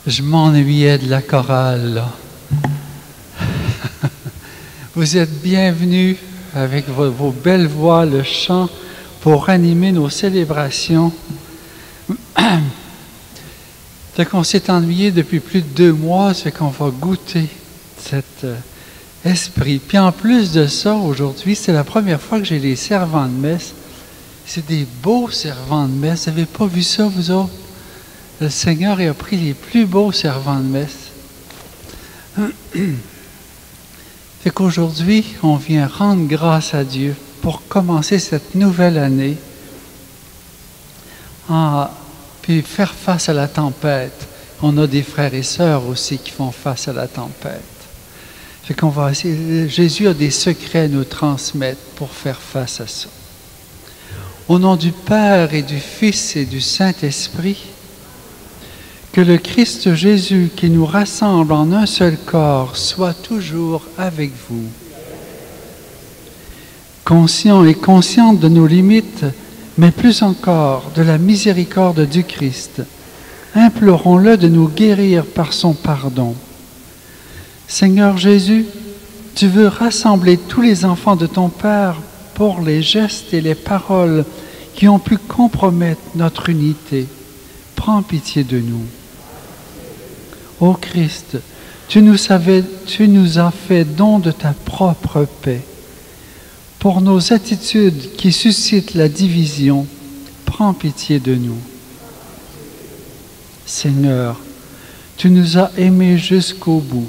Je m'ennuyais de la chorale, là. Vous êtes bienvenus avec vos belles voix, le chant, pour animer nos célébrations. Fait qu'on s'est ennuyé depuis plus de 2 mois, c'est qu'on va goûter cet esprit. Puis en plus de ça, aujourd'hui, c'est la première fois que j'ai les servants de messe. C'est des beaux servants de messe. Vous n'avez pas vu ça, vous autres? Le Seigneur a pris les plus beaux servants de messe. Fait qu'aujourd'hui, on vient rendre grâce à Dieu pour commencer cette nouvelle année, puis faire face à la tempête. On a des frères et sœurs aussi qui font face à la tempête. Fait qu'on va essayer, Jésus a des secrets à nous transmettre pour faire face à ça. Au nom du Père et du Fils et du Saint-Esprit, que le Christ Jésus qui nous rassemble en un seul corps soit toujours avec vous. Conscient et consciente de nos limites, mais plus encore de la miséricorde du Christ, implorons-le de nous guérir par son pardon. Seigneur Jésus, tu veux rassembler tous les enfants de ton Père pour les gestes et les paroles qui ont pu compromettre notre unité. Prends pitié de nous. Ô Christ, tu nous as fait don de ta propre paix. Pour nos attitudes qui suscitent la division, prends pitié de nous. Seigneur, tu nous as aimés jusqu'au bout.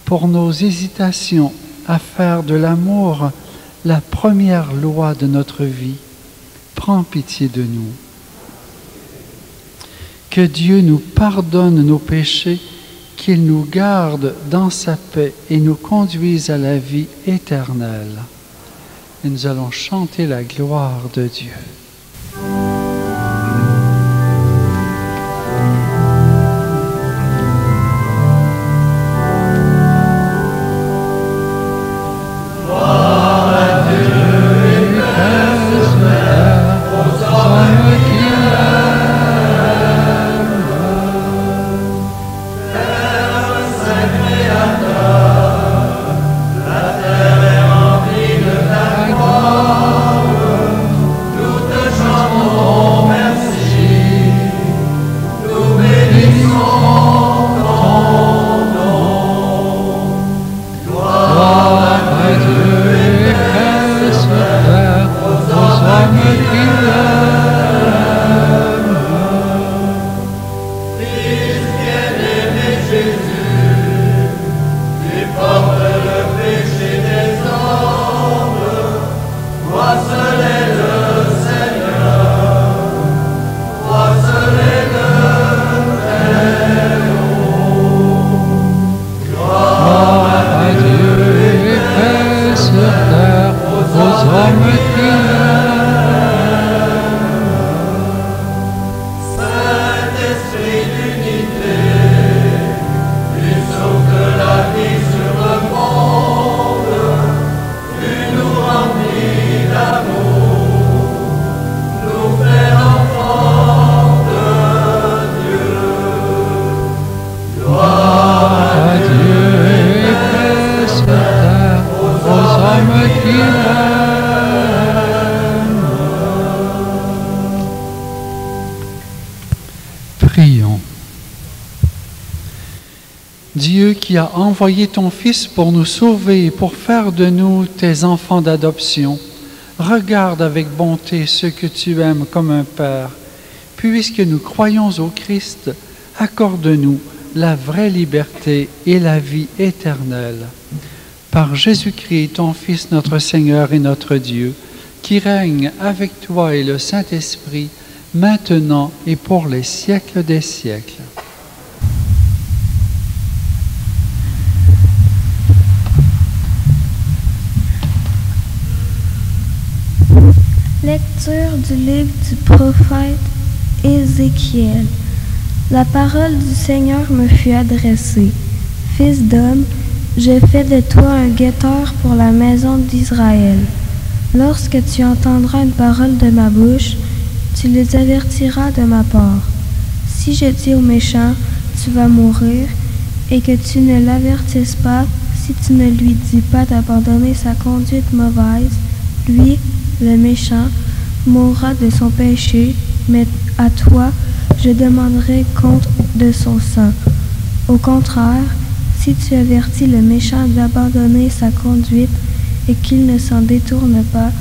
Pour nos hésitations à faire de l'amour la première loi de notre vie, prends pitié de nous. Que Dieu nous pardonne nos péchés, qu'il nous garde dans sa paix et nous conduise à la vie éternelle. Et nous allons chanter la gloire de Dieu. Prions. Dieu qui a envoyé ton Fils pour nous sauver et pour faire de nous tes enfants d'adoption, regarde avec bonté ceux que tu aimes comme un Père. Puisque nous croyons au Christ, accorde-nous la vraie liberté et la vie éternelle. Par Jésus-Christ, ton Fils, notre Seigneur et notre Dieu, qui règne avec toi et le Saint-Esprit, maintenant et pour les siècles des siècles. Lecture du livre du prophète Ézéchiel. La parole du Seigneur me fut adressée. Fils d'homme, j'ai fait de toi un guetteur pour la maison d'Israël. Lorsque tu entendras une parole de ma bouche, tu les avertiras de ma part. Si je dis aux méchants, tu vas mourir et que tu ne l'avertisses pas, si tu ne lui dis pas d'abandonner sa conduite mauvaise, lui, le méchant, mourra de son péché, mais à toi, je demanderai compte de son sang. Au contraire, si tu avertis le méchant d'abandonner sa conduite et qu'il ne s'en détourne pas,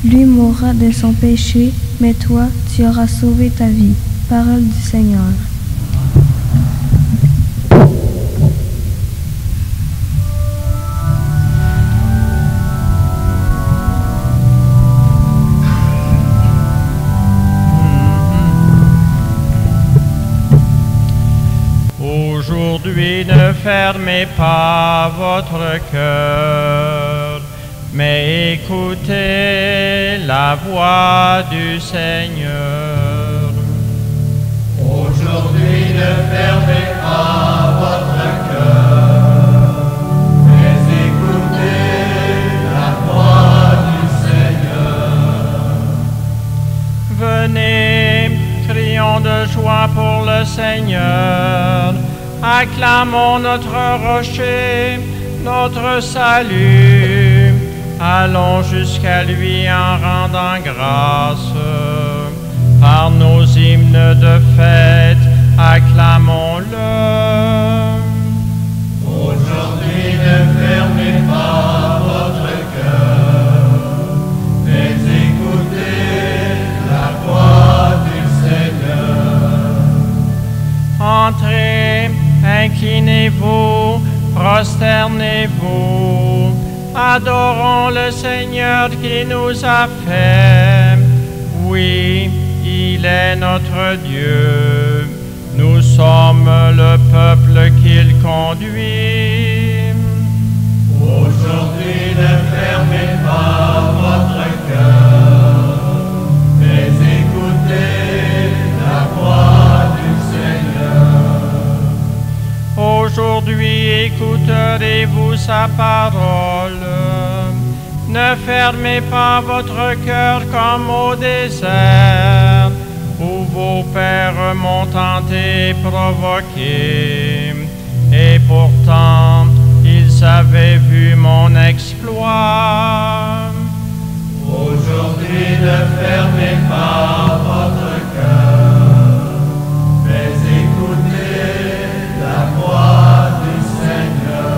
lui mourra de son péché, mais toi, tu auras sauvé ta vie. Parole du Seigneur. Aujourd'hui, ne fermez pas votre cœur, mais écoutez la voix du Seigneur. Aujourd'hui, ne fermez pas votre cœur, mais écoutez la voix du Seigneur. Venez, crions de joie pour le Seigneur. Acclamons notre rocher, notre salut. Allons jusqu'à lui en rendant grâce. Par nos hymnes de fête, acclamons-le. Aujourd'hui, ne fermez pas votre cœur, mais écoutez la voix du Seigneur. Entrez, inclinez-vous, prosternez-vous, adorons le Seigneur qui nous a fait. Oui, il est notre Dieu, nous sommes le peuple qu'il conduit. Aujourd'hui, ne fermez pas votre cœur, mais écoutez la voix du Seigneur. Aujourd'hui, écouterez-vous sa parole. Ne fermez pas votre cœur comme au désert, où vos pères m'ont tenté, provoqué, et pourtant ils avaient vu mon exploit. Aujourd'hui, ne fermez pas votre cœur, mais écoutez la voix du Seigneur.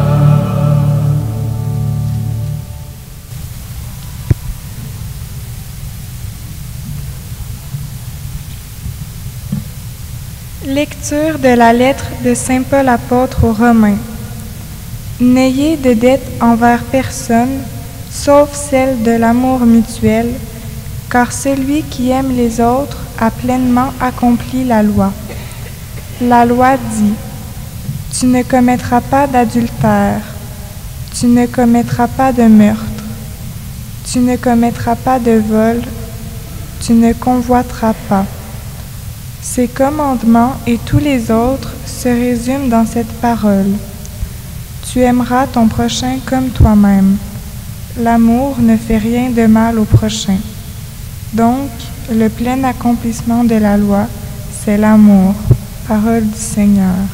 Lecture de la lettre de Saint Paul apôtre aux Romains. N'ayez de dette envers personne, sauf celle de l'amour mutuel, car celui qui aime les autres a pleinement accompli la loi. La loi dit: tu ne commettras pas d'adultère, tu ne commettras pas de meurtre, tu ne commettras pas de vol, tu ne convoiteras pas. Ces commandements et tous les autres se résument dans cette parole: tu aimeras ton prochain comme toi-même. L'amour ne fait rien de mal au prochain. Donc, le plein accomplissement de la loi, c'est l'amour. Parole du Seigneur.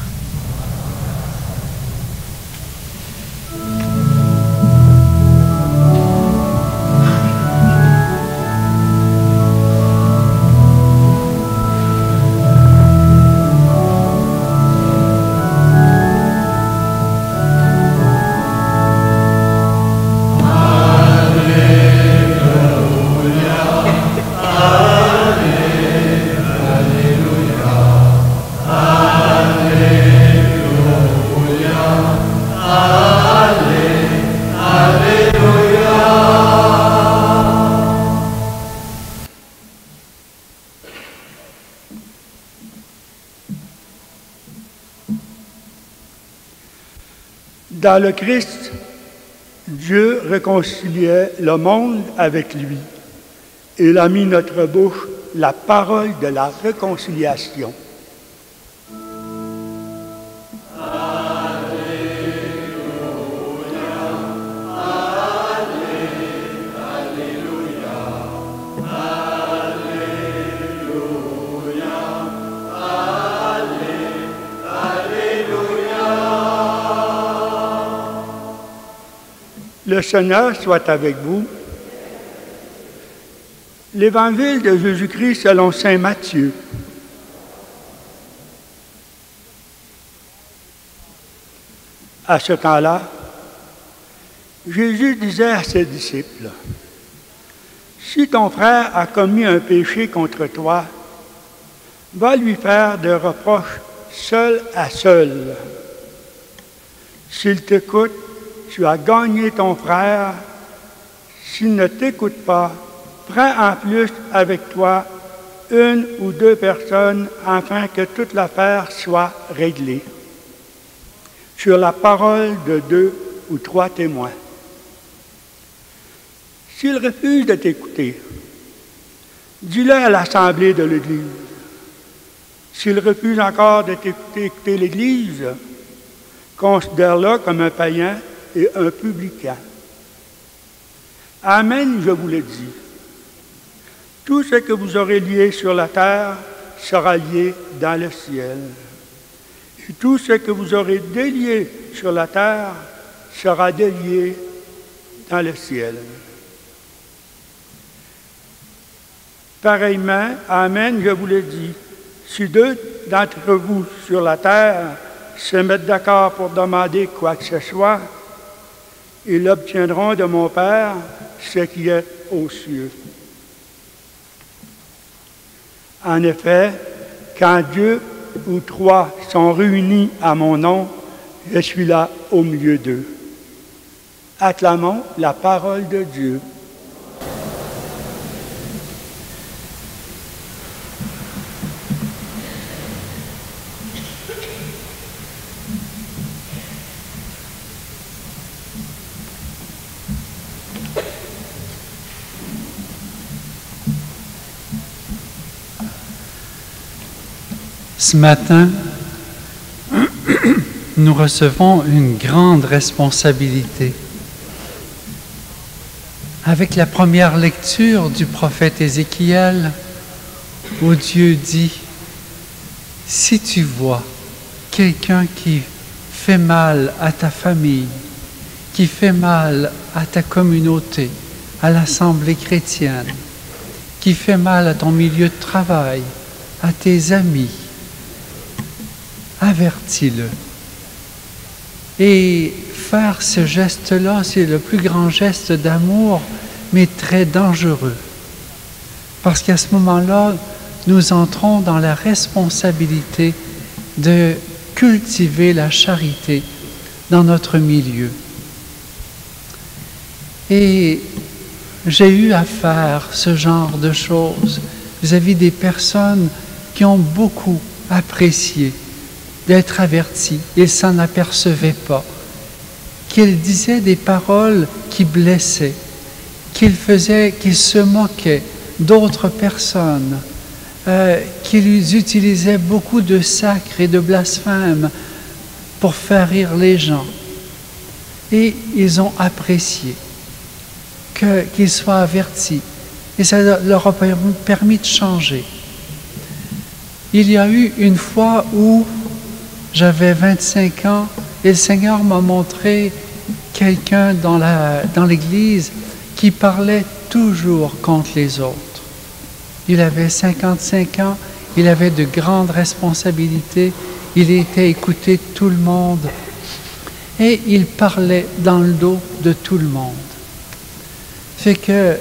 Dans le Christ, Dieu réconciliait le monde avec lui. Il a mis notre bouche la parole de la réconciliation. Alléluia, Alléluia, Alléluia. Le Seigneur soit avec vous. L'Évangile de Jésus-Christ selon saint Matthieu. À ce temps-là, Jésus disait à ses disciples, « Si ton frère a commis un péché contre toi, va lui faire des reproches seul à seul. S'il t'écoute, tu as gagné ton frère. S'il ne t'écoute pas, prends en plus avec toi une ou deux personnes afin que toute l'affaire soit réglée. Sur la parole de 2 ou 3 témoins. S'il refuse de t'écouter, dis-le à l'assemblée de l'Église. S'il refuse encore de t'écouter l'Église, considère-le comme un païen et un publicain. Amen, je vous le dis. Tout ce que vous aurez lié sur la terre sera lié dans le ciel. Et tout ce que vous aurez délié sur la terre sera délié dans le ciel. Pareillement, amen, je vous le dis, si 2 d'entre vous sur la terre se mettent d'accord pour demander quoi que ce soit, ils obtiendront de mon Père ce qui est aux cieux. En effet, quand 2 ou 3 sont réunis à mon nom, je suis là au milieu d'eux. Acclamons la parole de Dieu. Ce matin, nous recevons une grande responsabilité. Avec la première lecture du prophète Ézéchiel, où Dieu dit « Si tu vois quelqu'un qui fait mal à ta famille, qui fait mal à ta communauté, à l'assemblée chrétienne, qui fait mal à ton milieu de travail, à tes amis, avertis-le. » Et faire ce geste-là, c'est le plus grand geste d'amour, mais très dangereux. Parce qu'à ce moment-là, nous entrons dans la responsabilité de cultiver la charité dans notre milieu. Et j'ai eu à faire ce genre de choses vis-à-vis des personnes qui ont beaucoup apprécié d'être avertis. Ils ne s'en apercevaient pas. Qu'ils disaient des paroles qui blessaient, qu'ils se moquaient d'autres personnes, qu'ils utilisaient beaucoup de sacres et de blasphèmes pour faire rire les gens. Et ils ont apprécié qu'ils soient avertis. Et ça leur a permis de changer. Il y a eu une fois où j'avais 25 ans et le Seigneur m'a montré quelqu'un dans l'Église qui parlait toujours contre les autres. Il avait 55 ans, il avait de grandes responsabilités, il était écouté de tout le monde et il parlait dans le dos de tout le monde. Fait que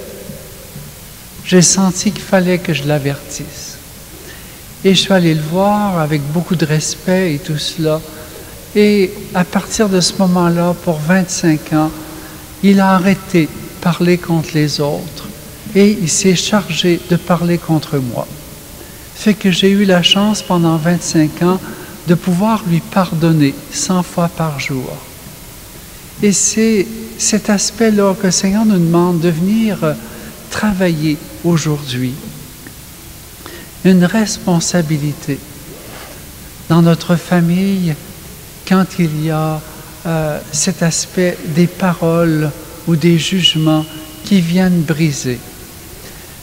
j'ai senti qu'il fallait que je l'avertisse. Et je suis allé le voir avec beaucoup de respect et tout cela. Et à partir de ce moment-là, pour 25 ans, il a arrêté de parler contre les autres et il s'est chargé de parler contre moi. Fait que j'ai eu la chance pendant 25 ans de pouvoir lui pardonner 100 fois par jour. Et c'est cet aspect-là que le Seigneur nous demande de venir travailler aujourd'hui. Une responsabilité dans notre famille quand il y a cet aspect des paroles ou des jugements qui viennent briser.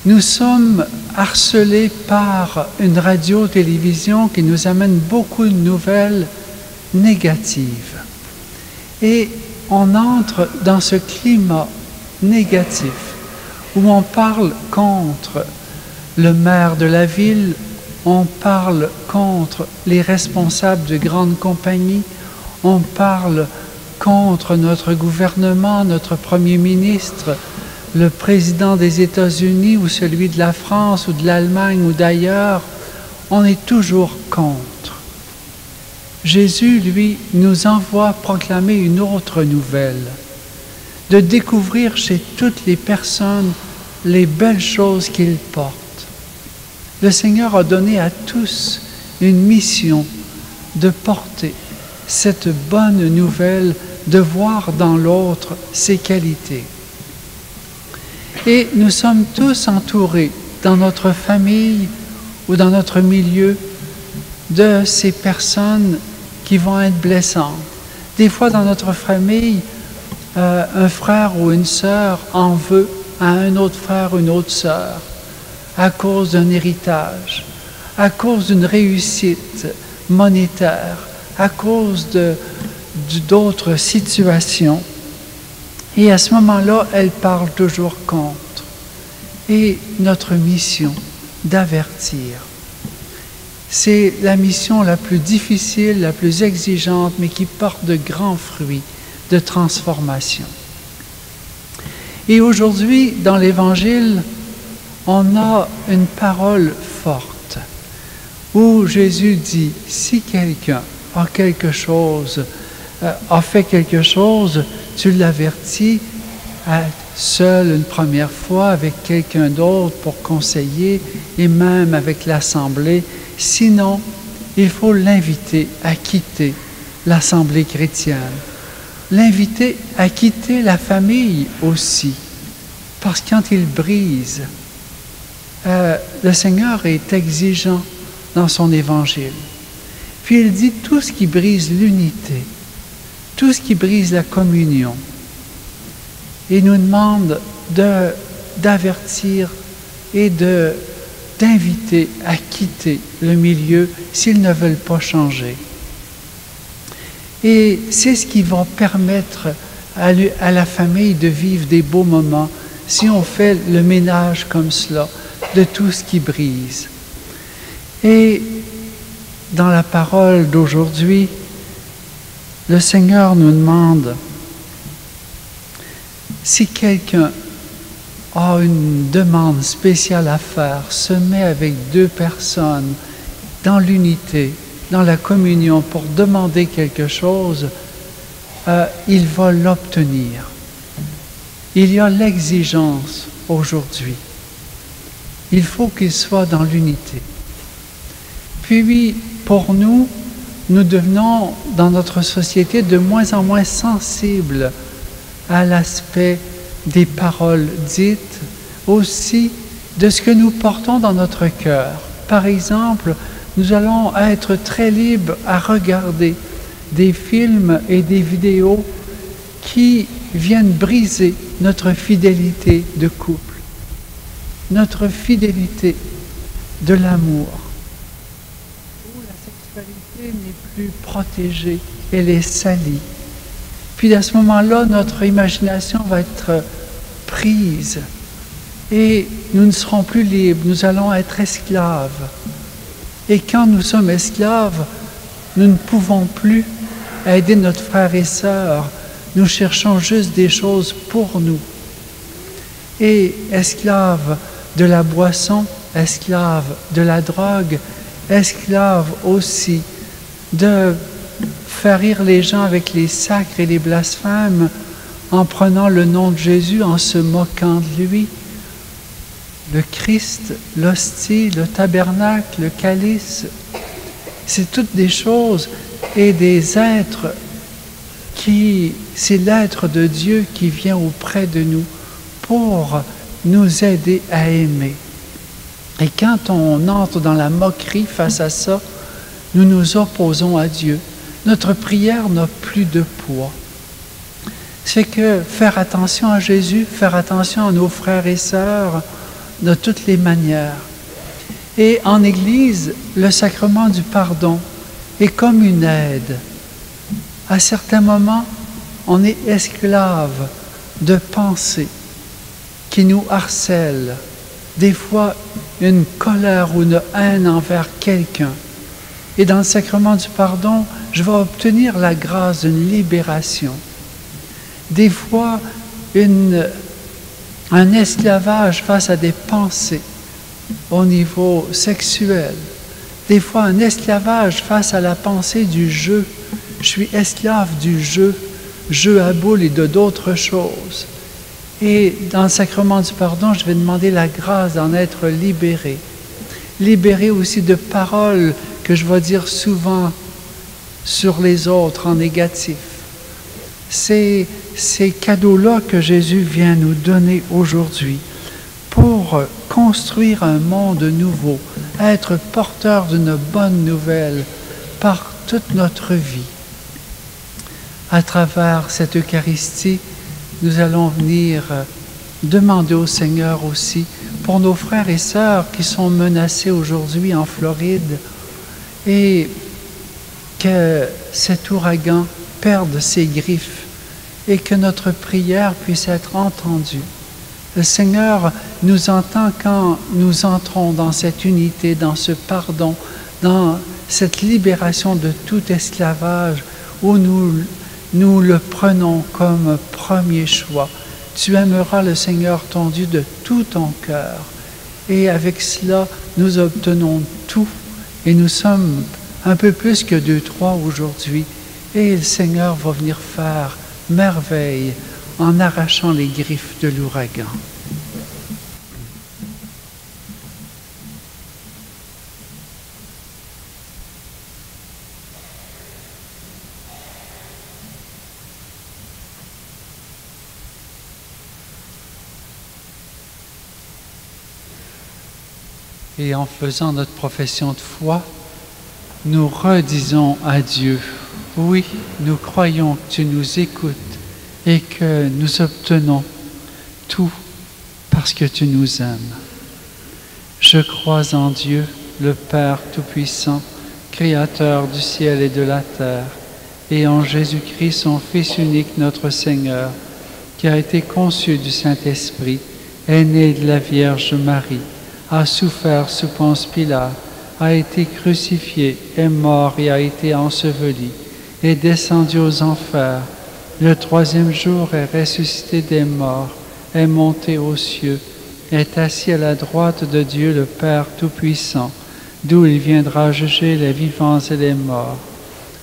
Nous sommes harcelés par une radio-télévision qui nous amène beaucoup de nouvelles négatives. Et on entre dans ce climat négatif où on parle contre le maire de la ville, on parle contre les responsables de grandes compagnies, on parle contre notre gouvernement, notre premier ministre, le président des États-Unis ou celui de la France ou de l'Allemagne ou d'ailleurs, on est toujours contre. Jésus, lui, nous envoie proclamer une autre nouvelle, de découvrir chez toutes les personnes les belles choses qu'ils portent. Le Seigneur a donné à tous une mission de porter cette bonne nouvelle, de voir dans l'autre ses qualités. Et nous sommes tous entourés dans notre famille ou dans notre milieu de ces personnes qui vont être blessantes. Des fois dans notre famille, un frère ou une sœur en veut à un autre frère ou une autre sœur à cause d'un héritage, à cause d'une réussite monétaire, à cause d'autres situations. Et à ce moment-là, elle parle toujours contre. Et notre mission d'avertir, c'est la mission la plus difficile, la plus exigeante, mais qui porte de grands fruits de transformation. Et aujourd'hui, dans l'Évangile, on a une parole forte où Jésus dit, si quelqu'un a quelque chose, a fait quelque chose, tu l'avertis seul une première fois avec quelqu'un d'autre pour conseiller et même avec l'Assemblée. Sinon, il faut l'inviter à quitter l'Assemblée chrétienne, l'inviter à quitter la famille aussi, parce que quand il brise, le Seigneur est exigeant dans son Évangile. Puis il dit tout ce qui brise l'unité, tout ce qui brise la communion. Il nous demande d'avertir et d'inviter à quitter le milieu s'ils ne veulent pas changer. Et c'est ce qui va permettre à la famille de vivre des beaux moments si on fait le ménage comme cela de tout ce qui brise. Et dans la parole d'aujourd'hui, le Seigneur nous demande, si quelqu'un a une demande spéciale à faire, se met avec deux personnes dans l'unité, dans la communion pour demander quelque chose, il va l'obtenir. Il y a l'exigence aujourd'hui. Il faut qu'il soit dans l'unité. Puis, pour nous, nous devenons, dans notre société, de moins en moins sensibles à l'aspect des paroles dites, aussi de ce que nous portons dans notre cœur. Par exemple, nous allons être très libres à regarder des films et des vidéos qui viennent briser notre fidélité de couple, notre fidélité de l'amour, où la sexualité n'est plus protégée, elle est salie. Puis à ce moment-là, notre imagination va être prise et nous ne serons plus libres, nous allons être esclaves. Et quand nous sommes esclaves, nous ne pouvons plus aider notre frère et sœur, nous cherchons juste des choses pour nous. Et esclaves de la boisson, esclaves de la drogue, esclaves aussi de faire rire les gens avec les sacres et les blasphèmes en prenant le nom de Jésus, en se moquant de lui. Le Christ, l'hostie, le tabernacle, le calice, c'est toutes des choses et des êtres c'est l'être de Dieu qui vient auprès de nous pour nous aider à aimer. Et quand on entre dans la moquerie face à ça, nous nous opposons à Dieu. Notre prière n'a plus de poids. C'est que faire attention à Jésus, faire attention à nos frères et sœurs de toutes les manières. Et en Église, le sacrement du pardon est comme une aide. À certains moments, on est esclave de pensées qui nous harcèlent, des fois une colère ou une haine envers quelqu'un. Et dans le sacrement du pardon, je vais obtenir la grâce d'une libération. Des fois, un esclavage face à des pensées au niveau sexuel. Des fois, un esclavage face à la pensée du jeu. Je suis esclave du jeu à boules et d'autres choses. Et dans le sacrement du pardon, je vais demander la grâce d'en être libéré. Libéré aussi de paroles que je vais dire souvent sur les autres en négatif. C'est ces cadeaux-là que Jésus vient nous donner aujourd'hui pour construire un monde nouveau, être porteur d'une bonne nouvelle par toute notre vie. À travers cette Eucharistie, nous allons venir demander au Seigneur aussi pour nos frères et sœurs qui sont menacés aujourd'hui en Floride et que cet ouragan perde ses griffes et que notre prière puisse être entendue. Le Seigneur nous entend quand nous entrons dans cette unité, dans ce pardon, dans cette libération de tout esclavage où nous le prenons comme premier choix. Tu aimeras le Seigneur ton Dieu de tout ton cœur. Et avec cela, nous obtenons tout. Et nous sommes un peu plus que 2-3 aujourd'hui. Et le Seigneur va venir faire merveille en arrachant les griffes de l'ouragan. Et en faisant notre profession de foi, nous redisons à Dieu, oui, nous croyons que tu nous écoutes et que nous obtenons tout parce que tu nous aimes. Je crois en Dieu, le Père Tout-Puissant, Créateur du ciel et de la terre, et en Jésus-Christ, son Fils unique, notre Seigneur, qui a été conçu du Saint-Esprit, est né de la Vierge Marie, a souffert sous Ponce Pilate, a été crucifié, est mort et a été enseveli, est descendu aux enfers. Le 3e jour est ressuscité des morts, est monté aux cieux, est assis à la droite de Dieu le Père Tout-Puissant, d'où il viendra juger les vivants et les morts.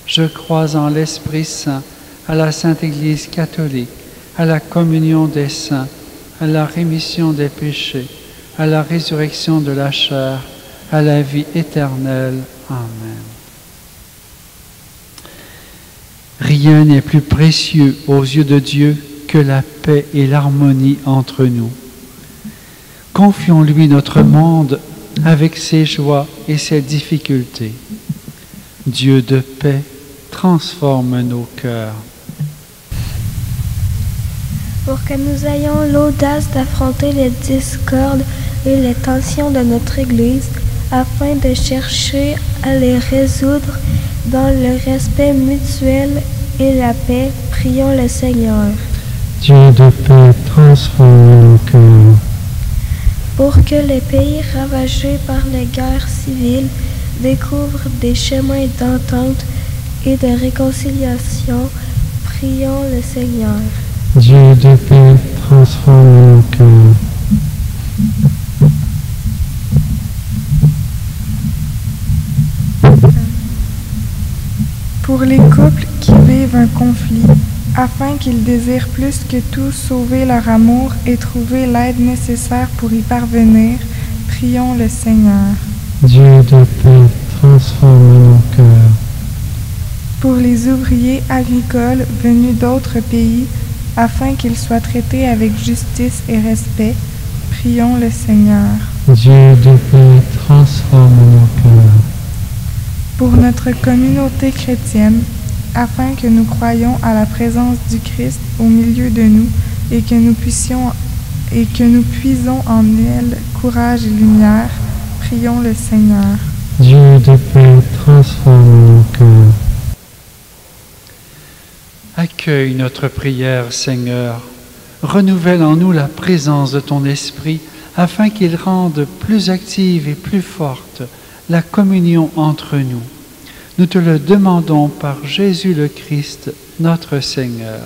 Je crois en l'Esprit Saint, à la Sainte Église catholique, à la communion des saints, à la rémission des péchés, à la résurrection de la chair, à la vie éternelle. Amen. Rien n'est plus précieux aux yeux de Dieu que la paix et l'harmonie entre nous. Confions-lui notre monde avec ses joies et ses difficultés. Dieu de paix transforme nos cœurs. Pour que nous ayons l'audace d'affronter les discordes et les tensions de notre Église, afin de chercher à les résoudre dans le respect mutuel et la paix, prions le Seigneur. Dieu de paix, transforme nos cœurs. Pour que les pays ravagés par les guerres civiles découvrent des chemins d'entente et de réconciliation, prions le Seigneur. Dieu de paix, transforme nos cœurs. Pour les couples qui vivent un conflit, afin qu'ils désirent plus que tout sauver leur amour et trouver l'aide nécessaire pour y parvenir, prions le Seigneur. Dieu de paix, transforme nos cœurs. Pour les ouvriers agricoles venus d'autres pays, afin qu'ils soient traités avec justice et respect, prions le Seigneur. Dieu de paix, transforme nos cœurs. Pour notre communauté chrétienne, afin que nous croyions à la présence du Christ au milieu de nous et que nous puisons en elle courage et lumière, prions le Seigneur. Dieu, Dieu de paix, transforme nos cœurs. Accueille notre prière, Seigneur. Renouvelle en nous la présence de ton Esprit, afin qu'il rende plus active et plus forte la communion entre nous. Nous te le demandons par Jésus le Christ, notre Seigneur.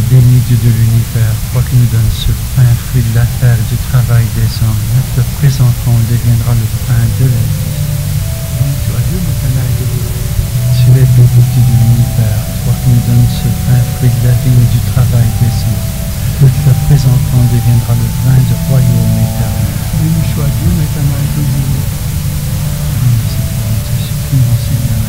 Béni Dieu de l'univers, toi qui nous donnes ce pain, fruit de la terre et du travail des hommes, nous te présentons, il deviendra le pain de la vie. Tu es béni Dieu de l'univers, toi qui nous donnes ce pain, fruit de la vie et du travail des hommes, nous te présentons, il deviendra le vin du royaume éternel. Béni soit Dieu, maintenant et toujours. Nous te supplions, Seigneur.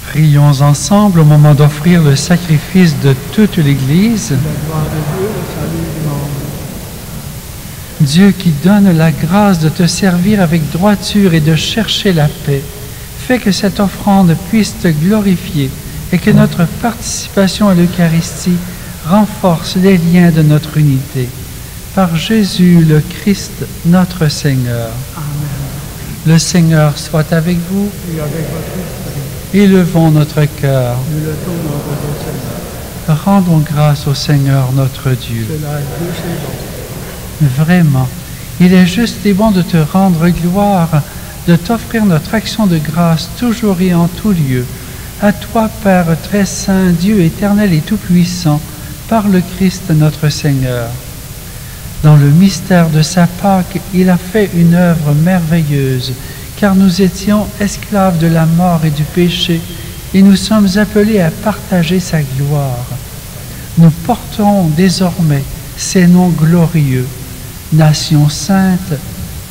Prions ensemble au moment d'offrir le sacrifice de toute l'Église. La gloire de Dieu, le salut du monde. Dieu qui donne la grâce de te servir avec droiture et de chercher la paix, fais que cette offrande puisse te glorifier et que notre participation à l'Eucharistie renforce les liens de notre unité. Par Jésus le Christ, notre Seigneur. Amen. Le Seigneur soit avec vous. Et avec votre esprit, Élevons notre cœur. nous le tournons au Seigneur. Rendons grâce au Seigneur notre Dieu. Cela est Dieu, c'est bon. Vraiment, il est juste et bon de te rendre gloire, de t'offrir notre action de grâce toujours et en tout lieu. À toi, Père très saint, Dieu éternel et tout-puissant, par le Christ notre Seigneur. Dans le mystère de sa Pâque, il a fait une œuvre merveilleuse, car nous étions esclaves de la mort et du péché, et nous sommes appelés à partager sa gloire. Nous porterons désormais ces noms glorieux: nation sainte,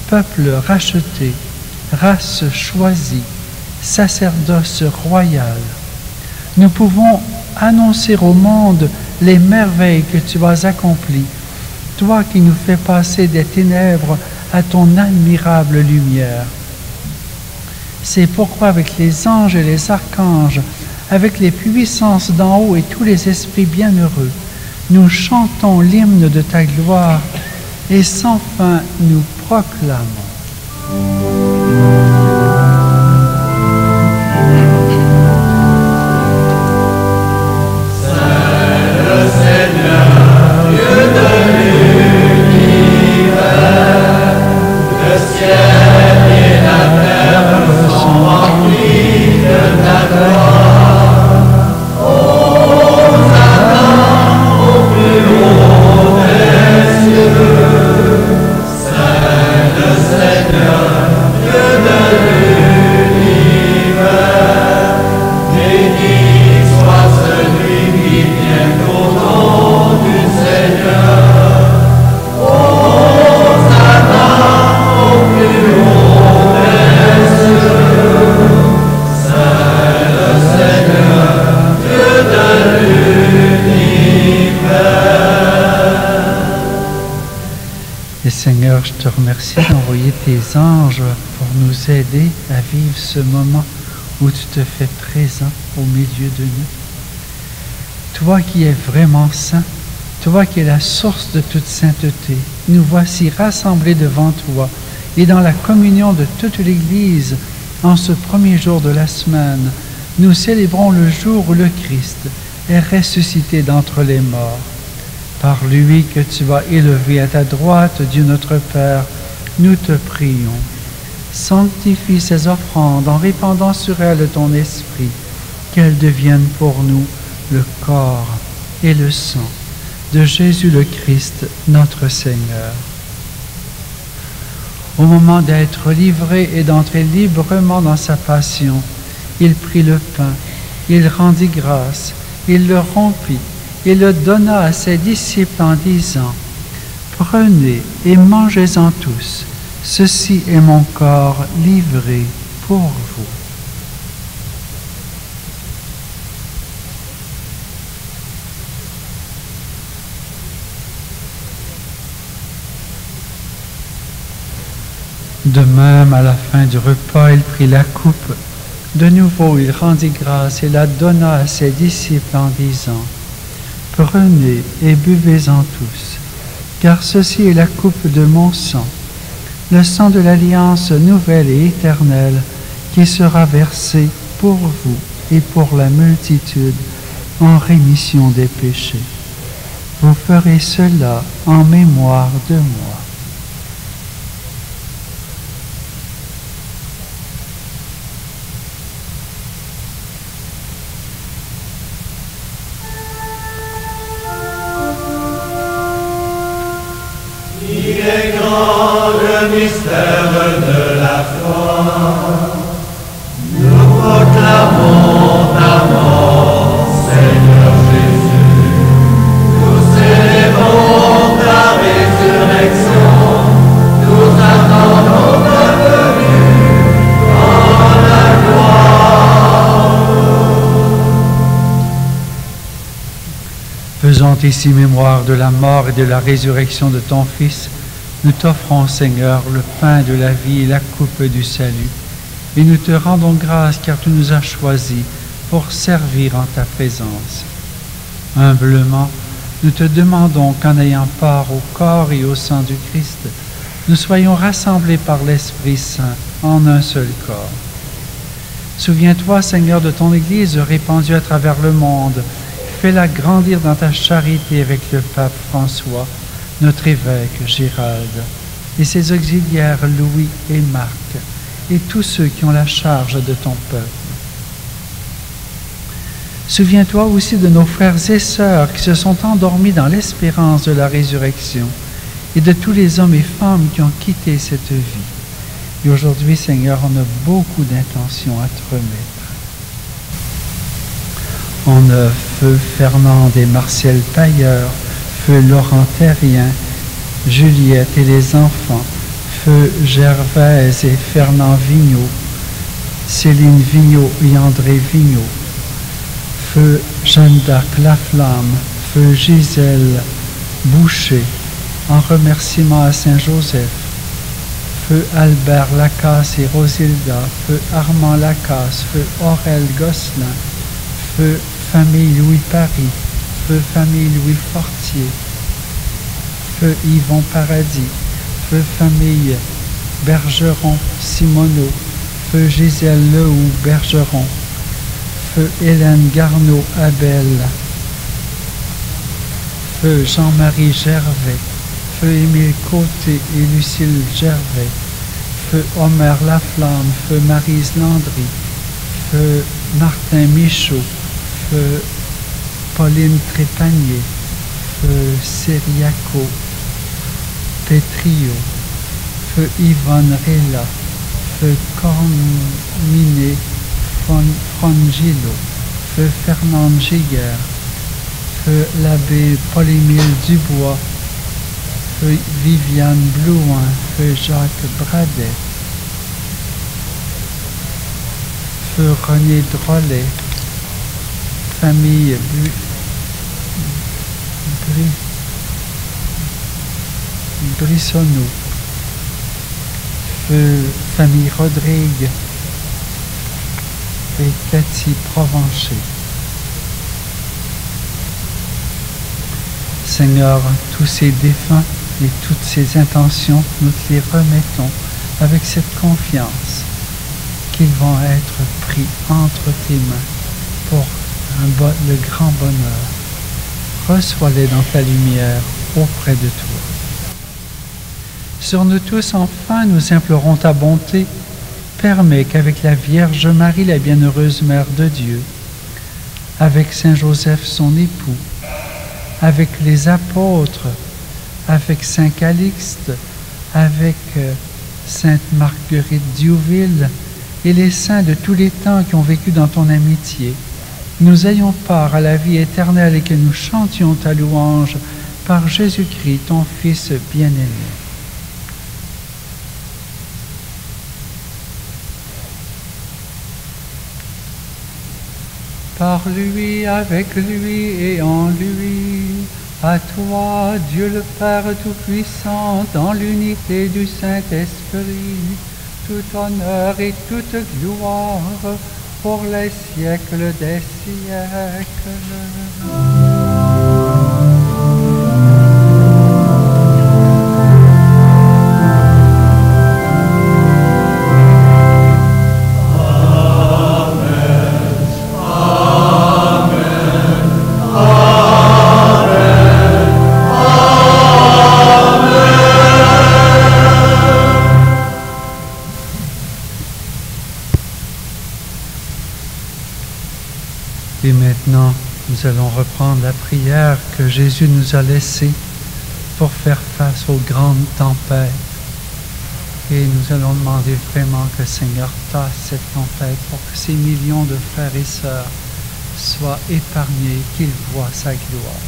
peuple racheté, race choisie, sacerdoce royal. Nous pouvons annoncer au monde les merveilles que tu as accomplies, toi qui nous fais passer des ténèbres à ton admirable lumière. C'est pourquoi avec les anges et les archanges, avec les puissances d'en haut et tous les esprits bienheureux, nous chantons l'hymne de ta gloire et sans fin nous proclamons. Seigneur, je te remercie d'envoyer tes anges pour nous aider à vivre ce moment où tu te fais présent au milieu de nous. Toi qui es vraiment saint, toi qui es la source de toute sainteté, nous voici rassemblés devant toi et dans la communion de toute l'Église en ce premier jour de la semaine. Nous célébrons le jour où le Christ est ressuscité d'entre les morts. Par lui que tu as élevé à ta droite, Dieu notre Père, nous te prions. Sanctifie ces offrandes en répandant sur elles ton esprit, qu'elles deviennent pour nous le corps et le sang de Jésus le Christ, notre Seigneur. Au moment d'être livré et d'entrer librement dans sa passion, il prit le pain, il rendit grâce, il le rompit et le donna à ses disciples en disant : « Prenez et mangez-en tous, ceci est mon corps livré pour vous. » De même, à la fin du repas, il prit la coupe. De nouveau, il rendit grâce et la donna à ses disciples en disant : « Prenez et buvez-en tous, car ceci est la coupe de mon sang, le sang de l'alliance nouvelle et éternelle, qui sera versé pour vous et pour la multitude en rémission des péchés. Vous ferez cela en mémoire de moi. » Le mystère de la foi, nous proclamons ta mort, Seigneur Jésus. Nous célébrons ta résurrection, nous attendons ta venue dans la gloire. Faisant ici mémoire de la mort et de la résurrection de ton Fils, nous t'offrons, Seigneur, le pain de la vie et la coupe du salut, et nous te rendons grâce car tu nous as choisis pour servir en ta présence. Humblement, nous te demandons qu'en ayant part au corps et au sang du Christ, nous soyons rassemblés par l'Esprit Saint en un seul corps. Souviens-toi, Seigneur, de ton Église répandue à travers le monde. Fais-la grandir dans ta charité avec le pape François, notre évêque Gérald, et ses auxiliaires Louis et Marc, et tous ceux qui ont la charge de ton peuple. Souviens-toi aussi de nos frères et sœurs qui se sont endormis dans l'espérance de la résurrection, et de tous les hommes et femmes qui ont quitté cette vie. Et aujourd'hui, Seigneur, on a beaucoup d'intentions à te remettre. On a feu Fernand et Martial Pailleur, feu Laurent Terrien, Juliette et les enfants, feu Gervaise et Fernand Vigneault, Céline Vigneault et André Vigneault, feu Jeanne d'Arc Laflamme, feu Gisèle Boucher, en remerciement à Saint-Joseph, feu Albert Lacasse et Rosilda, feu Armand Lacasse, feu Aurel Gosselin, feu famille Louis Paris, feu famille Louis Fortier, feu Yvon Paradis, feu famille Bergeron Simoneau, feu Gisèle Lehoux Bergeron, feu Hélène Garneau Abel, feu Jean-Marie Gervais, feu Émile Côté et Lucille Gervais, feu Omer Laflamme, feu Maryse Landry, feu Martin Michaud, feu Pauline Trépanier, feu Seriaco Petrio, feu Yvonne Rella, feu Corminé Frangilo, feu Fernande Giguère, feu l'abbé Paul-Émile Dubois, feu Viviane Blouin, feu Jacques Bradet, feu René Drolet, famille Brissonneau, feu famille Rodrigue et Cathy Provencher. Seigneur, tous ces défunts et toutes ces intentions, nous te les remettons avec cette confiance qu'ils vont être pris entre tes mains pour le grand bonheur. Reçois-les dans ta lumière auprès de toi. Sur nous tous, enfin, nous implorons ta bonté. Permets qu'avec la Vierge Marie, la bienheureuse Mère de Dieu, avec Saint Joseph, son époux, avec les apôtres, avec Saint Calixte, avec Sainte Marguerite Diouville et les saints de tous les temps qui ont vécu dans ton amitié, nous ayons part à la vie éternelle et que nous chantions ta louange par Jésus-Christ, ton Fils bien-aimé. Par lui, avec lui et en lui, à toi, Dieu le Père Tout-Puissant, dans l'unité du Saint-Esprit, tout honneur et toute gloire pour les siècles des siècles. Et maintenant, nous allons reprendre la prière que Jésus nous a laissée pour faire face aux grandes tempêtes. Et nous allons demander vraiment que le Seigneur tasse cette tempête pour que ces millions de frères et sœurs soient épargnés, qu'ils voient sa gloire.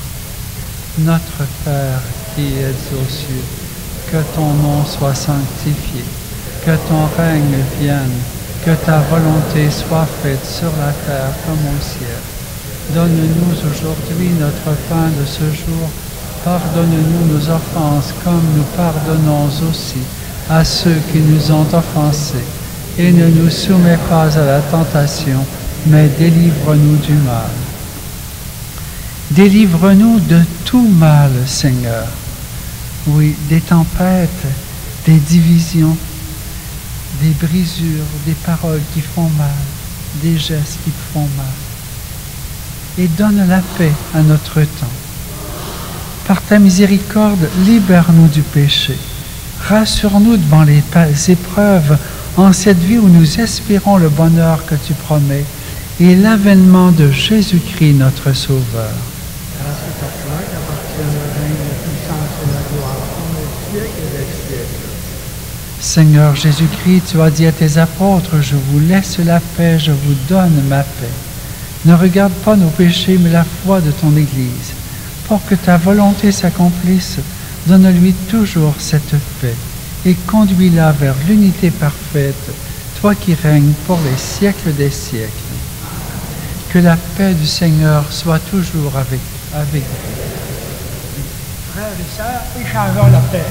Notre Père qui es aux cieux, que ton nom soit sanctifié, que ton règne vienne, que ta volonté soit faite sur la terre comme au ciel. Donne-nous aujourd'hui notre pain de ce jour. Pardonne-nous nos offenses comme nous pardonnons aussi à ceux qui nous ont offensés. Et ne nous soumets pas à la tentation, mais délivre-nous du mal. Délivre-nous de tout mal, Seigneur. Oui, des tempêtes, des divisions, des brisures, des paroles qui font mal, des gestes qui font mal. Et donne la paix à notre temps. Par ta miséricorde, libère-nous du péché. Rassure-nous devant les épreuves en cette vie où nous espérons le bonheur que tu promets et l'avènement de Jésus-Christ, notre Sauveur. Grâce à toi, qu'appartient le règne, la puissance et la gloire, pour les siècles et les siècles. Seigneur Jésus-Christ, tu as dit à tes apôtres, je vous laisse la paix, je vous donne ma paix. Ne regarde pas nos péchés, mais la foi de ton Église. Pour que ta volonté s'accomplisse, donne-lui toujours cette paix et conduis-la vers l'unité parfaite, toi qui règnes pour les siècles des siècles. Que la paix du Seigneur soit toujours avec vous. Frères et sœurs, échangeons la paix.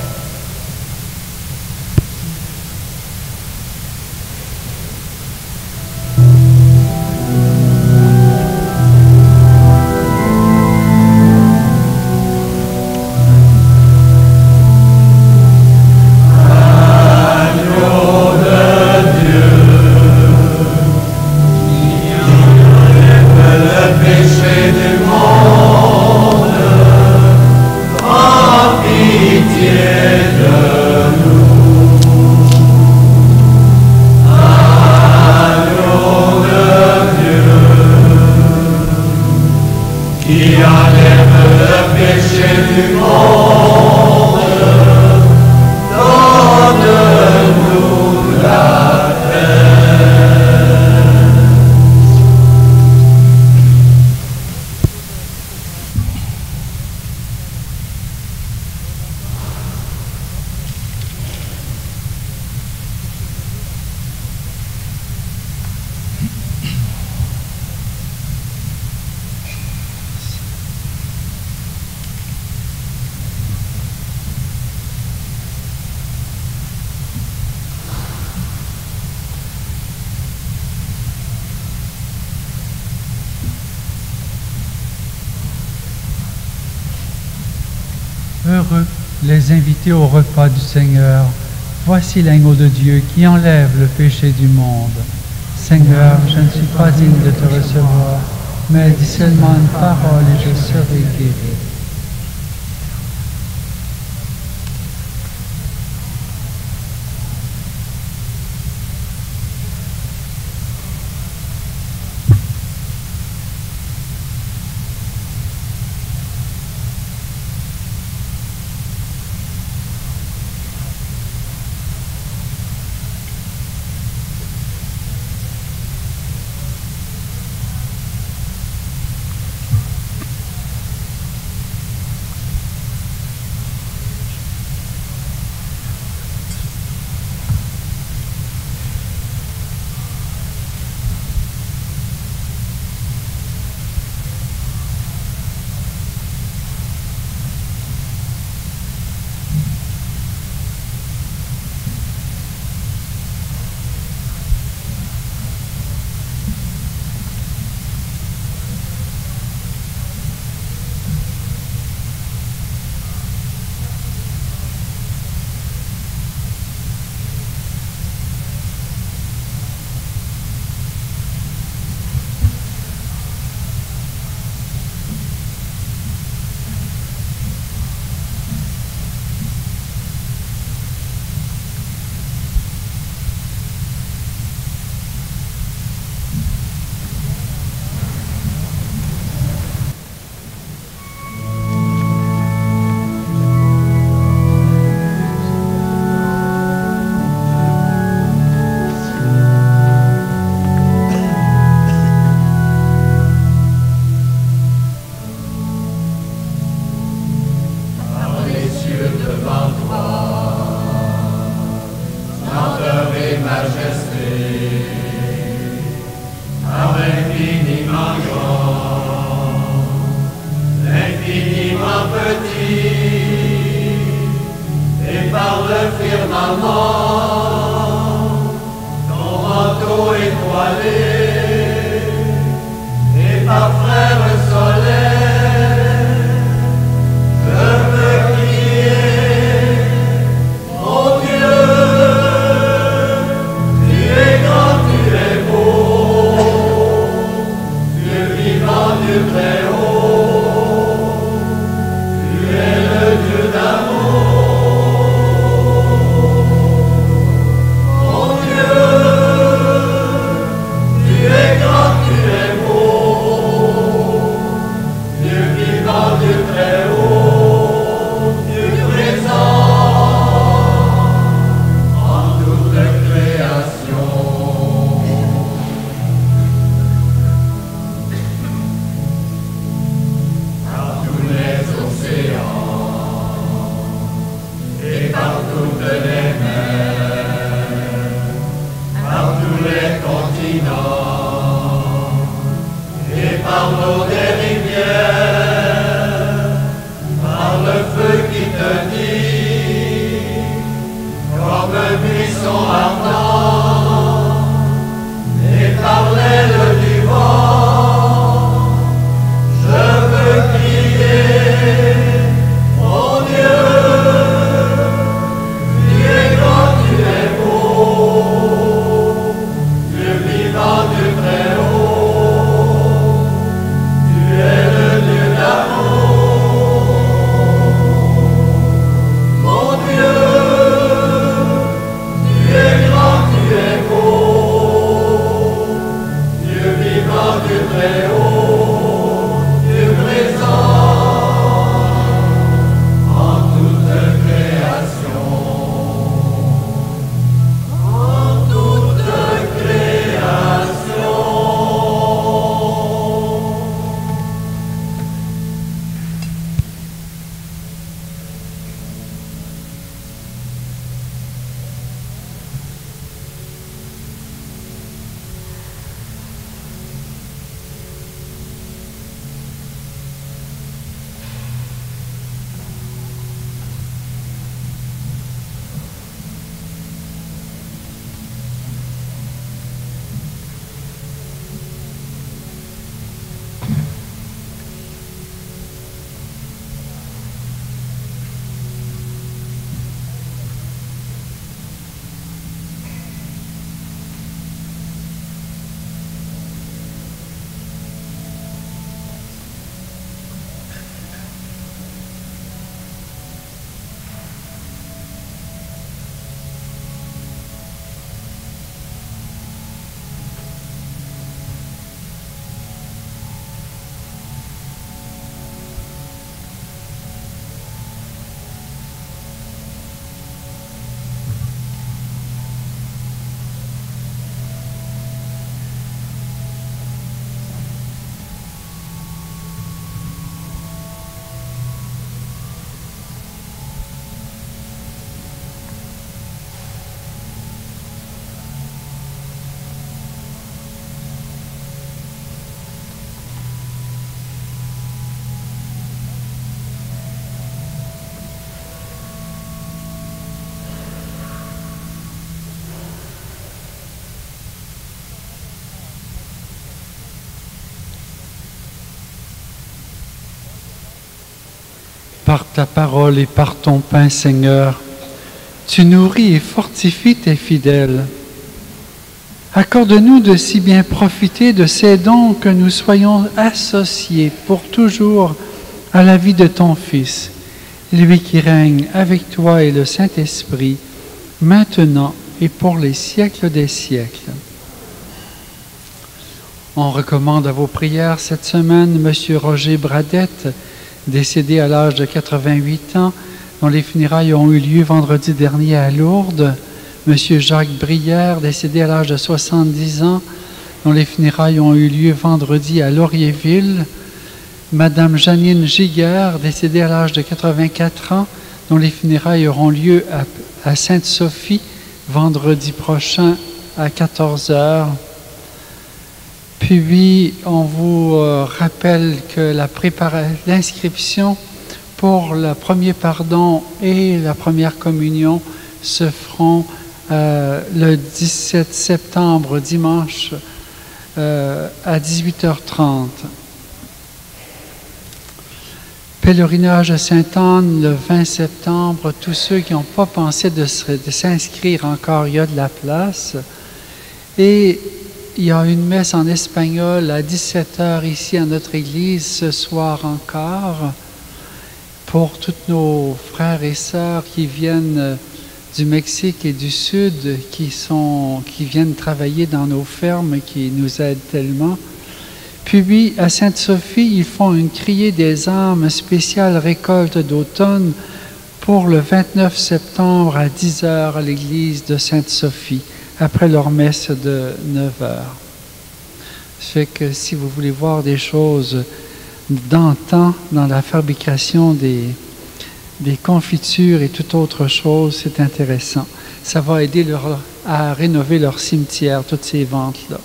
Heureux les invités au repas du Seigneur. Voici l'agneau de Dieu qui enlève le péché du monde. Seigneur, je ne suis pas digne de te recevoir, mais dis seulement une parole et je serai guéri. Dieu Par ta parole et par ton pain, Seigneur, tu nourris et fortifies tes fidèles. Accorde-nous de si bien profiter de ces dons que nous soyons associés pour toujours à la vie de ton Fils, lui qui règne avec toi et le Saint-Esprit, maintenant et pour les siècles des siècles. On recommande à vos prières cette semaine M. Roger Bradette, décédé à l'âge de 88 ans, dont les funérailles ont eu lieu vendredi dernier à Lourdes. M. Jacques Brière, décédé à l'âge de 70 ans, dont les funérailles ont eu lieu vendredi à Laurierville. Madame Janine Giguère, décédée à l'âge de 84 ans, dont les funérailles auront lieu à Sainte-Sophie, vendredi prochain à 14 h. Puis, on vous rappelle que l'inscription pour le premier pardon et la première communion se feront le 17 septembre, dimanche, à 18h30. Pèlerinage à Sainte-Anne le 20 septembre. Tous ceux qui n'ont pas pensé de s'inscrire encore, il y a de la place. Et il y a une messe en espagnol à 17h ici à notre église ce soir encore pour tous nos frères et sœurs qui viennent du Mexique et du Sud, qui viennent travailler dans nos fermes, qui nous aident tellement. Puis à Sainte-Sophie, ils font une criée des âmes spéciale récolte d'automne pour le 29 septembre à 10h à l'église de Sainte-Sophie, après leur messe de 9h. Ça fait que si vous voulez voir des choses d'antan dans la fabrication des confitures et toute autre chose, c'est intéressant. Ça va aider à rénover leur cimetière, toutes ces ventes-là.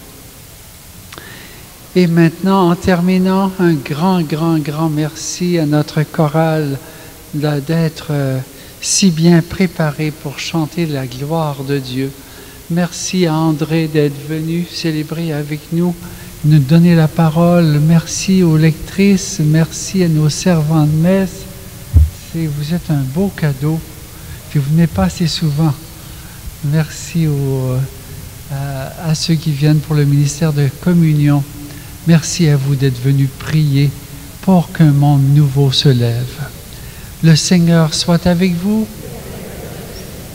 Et maintenant, en terminant, un grand merci à notre chorale d'être si bien préparé pour chanter la gloire de Dieu. Merci à André d'être venu célébrer avec nous, nous donner la parole. Merci aux lectrices, merci à nos servants de messe. Vous êtes un beau cadeau, puis vous venez pas assez souvent. Merci à ceux qui viennent pour le ministère de communion. Merci à vous d'être venus prier pour qu'un monde nouveau se lève. Le Seigneur soit avec vous.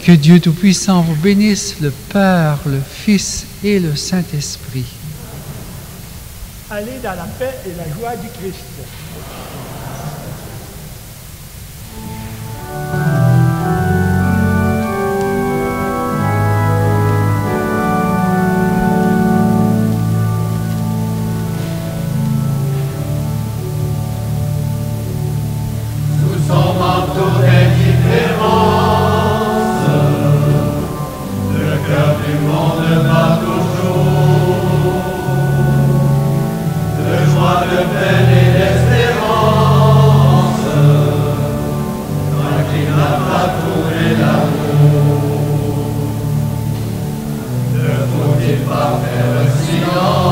Que Dieu Tout-Puissant vous bénisse, le Père, le Fils et le Saint-Esprit. Allez dans la paix et la joie du Christ. Ne faut-il pas faire silence?